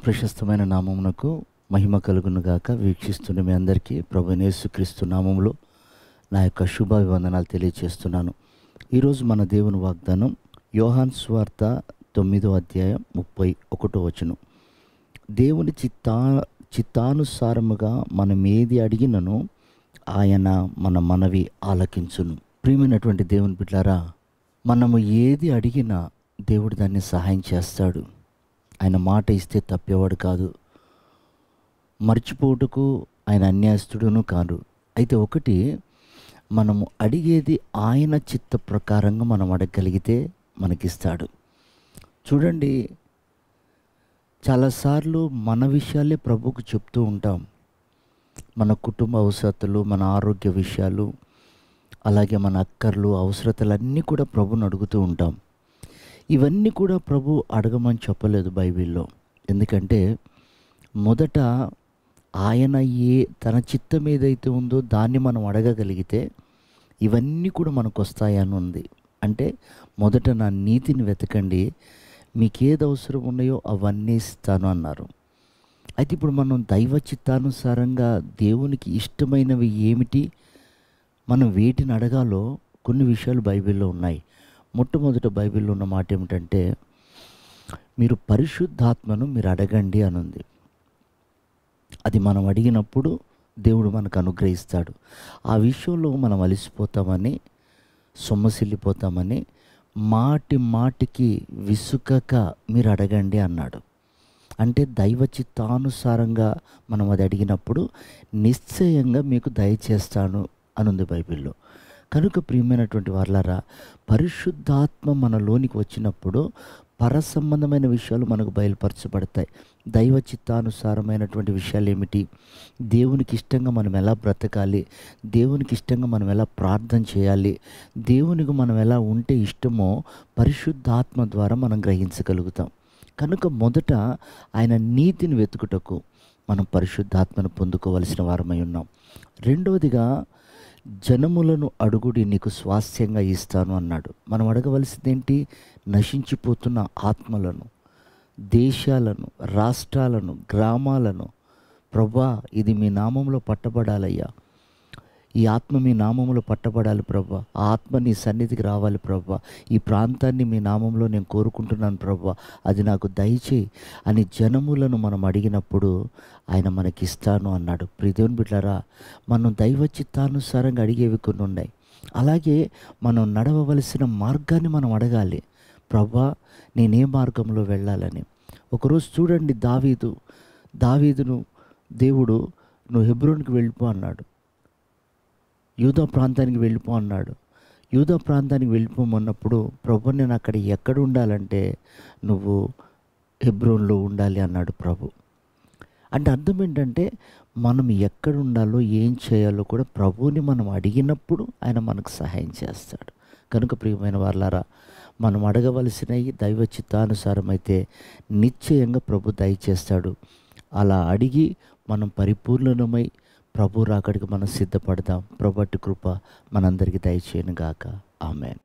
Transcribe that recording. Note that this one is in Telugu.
ప్రశస్తమైన నామమునకు మహిమ కలుగును గాక. వీక్షిస్తున్న మీ అందరికీ ప్రభువైన యేసుక్రీస్తు నామములో నా యొక్క శుభాభివందనాలు తెలియజేస్తున్నాను. ఈరోజు మన దేవుని వాగ్దానం యోహాను సువార్త 9వ అధ్యాయం 31వ వచనం. దేవుని చిత్తానుసారముగా మనం ఏది అడిగినను ఆయన మన మనవి ఆలకించును. ప్రియమైనటువంటి దేవుని బిడ్డలారా, మనము ఏది అడిగినా దేవుడు దాన్ని సహాయం చేస్తాడు. ఆయన మాట ఇస్తే తప్పేవాడు కాదు. మర్చిపోటుకు ఆయన అన్యాయస్తుడును కాదు. అయితే ఒకటి, మనము అడిగేది ఆయన చిత్త ప్రకారంగా మనం అడగగలిగితే మనకిస్తాడు. చూడండి, చాలాసార్లు మన విషయాలే ప్రభువుకు చెప్తూ ఉంటాం. మన కుటుంబ అవసరతలు, మన ఆరోగ్య విషయాలు, అలాగే మన అక్కర్లు, అవసరతలన్నీ కూడా ప్రభువుని అడుగుతూ ఉంటాం. ఇవన్నీ కూడా ప్రభు అడగమని చెప్పలేదు బైబిల్లో. ఎందుకంటే మొదట ఆయన తన చిత్తం ఏదైతే ఉందో దాన్ని మనం అడగగలిగితే ఇవన్నీ కూడా మనకు వస్తాయని ఉంది. అంటే మొదట నా నీతిని వెతకండి, మీకేది అవసరం ఉన్నాయో అవన్నీ ఇస్తాను అన్నారు. అయితే ఇప్పుడు మనం దైవ చిత్తానుసారంగా దేవునికి ఇష్టమైనవి ఏమిటి, మనం వేటిని అడగాలో కొన్ని విషయాలు బైబిల్లో ఉన్నాయి. మొట్టమొదట బైబిల్లో ఉన్న మాట ఏమిటంటే, మీరు పరిశుద్ధాత్మను మీరు అడగండి అని ఉంది. అది మనం అడిగినప్పుడు దేవుడు మనకు అనుగ్రహిస్తాడు. ఆ విషయంలో మనం అలసిపోతామని, సొమ్మసిల్లిపోతామని మాటి మాటికి విసుకక మీరు అడగండి అన్నాడు. అంటే దైవ చిత్తానుసారంగా మనం అది అడిగినప్పుడు నిశ్చయంగా మీకు దయచేస్తాను అనుంది బైబిల్లో. కనుక ప్రియమైనటువంటి వారలారా, పరిశుద్ధాత్మ మనలోనికి వచ్చినప్పుడు పరసంబంధమైన విషయాలు మనకు బయలుపరచబడతాయి. దైవ చిత్తానుసారమైనటువంటి విషయాలు ఏమిటి, దేవునికి ఇష్టంగా మనం ఎలా బ్రతకాలి, దేవునికి ఇష్టంగా మనం ఎలా ప్రార్థన చేయాలి, దేవునికి మనం ఎలా ఉంటే ఇష్టమో పరిశుద్ధాత్మ ద్వారా మనం గ్రహించగలుగుతాం. కనుక మొదట ఆయన నీతిని వెతుకుటకు మనం పరిశుద్ధాత్మను పొందుకోవలసిన వారమై ఉన్నాం. రెండవదిగా, జనములను అడుగుడి నీకు స్వాస్థ్యంగా ఇస్తాను అన్నాడు. మనం అడగవలసిందేంటి? నశించిపోతున్న ఆత్మలను, దేశాలను, రాష్ట్రాలను, గ్రామాలను. ప్రభా, ఇది మీ నామంలో పట్టబడాలయ్యా, ఈ ఆత్మ మీ నామంలో పట్టబడాలి ప్రభా, ఆ ఆత్మ నీ సన్నిధికి రావాలి ప్రభా, ఈ ప్రాంతాన్ని మీ నామంలో నేను కోరుకుంటున్నాను ప్రభా, అది నాకు దయచేయి అని జనములను మనం అడిగినప్పుడు ఆయన మనకిస్తాను అన్నాడు. ప్రియదేవుని బిడ్డలారా, మనం దైవ చిత్తానుసారంగా అడిగేవి కొన్ని ఉన్నాయి. అలాగే మనం నడవవలసిన మార్గాన్ని మనం అడగాలి. ప్రభా, నేనే మార్గంలో వెళ్ళాలని. ఒకరోజు చూడండి, దావీదును దేవుడు నువ్వు హెబ్రోన్కి వెళ్ళిపో అన్నాడు, యూదా ప్రాంతానికి వెళ్ళిపో అన్నాడు. యూదా ప్రాంతానికి వెళ్ళిపోమన్నప్పుడు ప్రభు, నేను అక్కడ ఎక్కడ ఉండాలంటే నువ్వు హెబ్రోన్లో ఉండాలి అన్నాడు ప్రభు. అంటే అర్థం ఏంటంటే, మనం ఎక్కడ ఉండాలో ఏం చేయాలో కూడా ప్రభువుని మనం అడిగినప్పుడు ఆయన మనకు సహాయం చేస్తాడు. కనుక ప్రియమైన వారలారా, మనం అడగవలసినవి దైవ చిత్తానుసారం అయితే నిశ్చయంగా ప్రభు దయచేస్తాడు. అలా అడిగి మనం పరిపూర్ణమై ప్రభు రాకడికి మనం సిద్ధపడదాం. ప్రభుటి కృప మనందరికీ దయచేయను గాక. ఆమేన్.